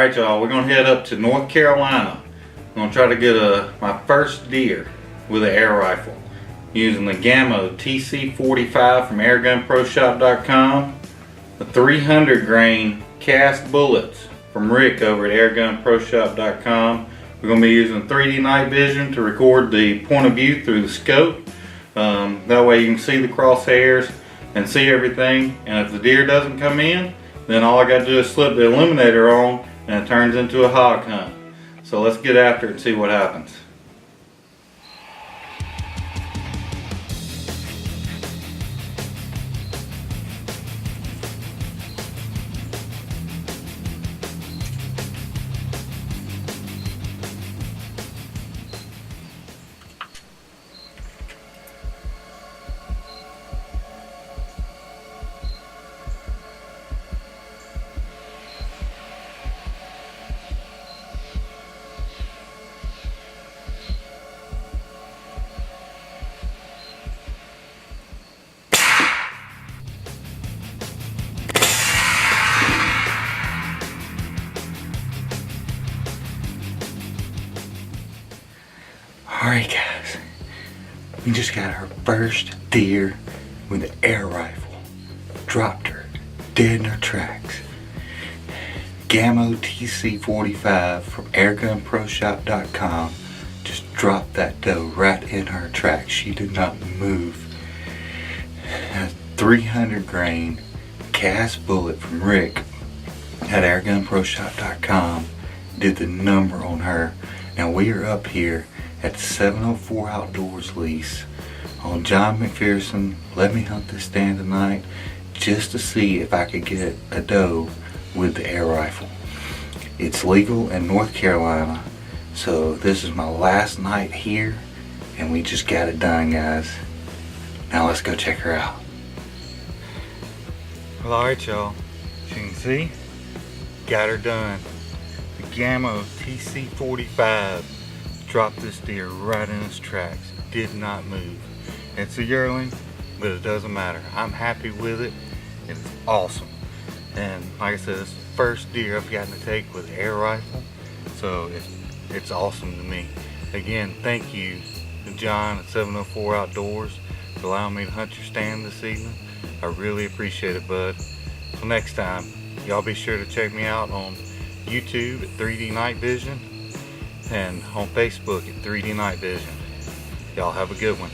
Alright y'all, we're going to head up to North Carolina. I'm going to try to get my first deer with an air rifle using the Gamo TC45 from airgunproshop.com, the 300 grain cast bullets from Rick over at airgunproshop.com. We're going to be using 3D night vision to record the point of view through the scope. That way you can see the crosshairs and see everything, and if the deer doesn't come in, then all I got to do is slip the illuminator on and it turns into a hog hunt. So let's get after it and see what happens. Alright guys, we just got our first deer with an air rifle. Dropped her dead in her tracks. Gamo TC45 from airgunproshop.com just dropped that doe right in her tracks. She did not move. A 300 grain cast bullet from Rick at airgunproshop.com did the number on her. Now we are up here at 704 Outdoors lease on John McPherson. Let me hunt this stand tonight just to see if I could get a doe with the air rifle. It's legal in North Carolina, so this is my last night here and we just got it done, guys. Now let's go check her out. Well, alright y'all, as you can see, got her done. The Gamo TC45 dropped this deer right in its tracks. Did not move. It's a yearling, but it doesn't matter. I'm happy with it. It's awesome. And like I said, it's the first deer I've gotten to take with air rifle, so it's awesome to me. Again, thank you to John at 704 Outdoors for allowing me to hunt your stand this evening. I really appreciate it, bud. Till next time, y'all be sure to check me out on YouTube at 3D Night Vision and on Facebook at 3D Night Vision. Y'all have a good one.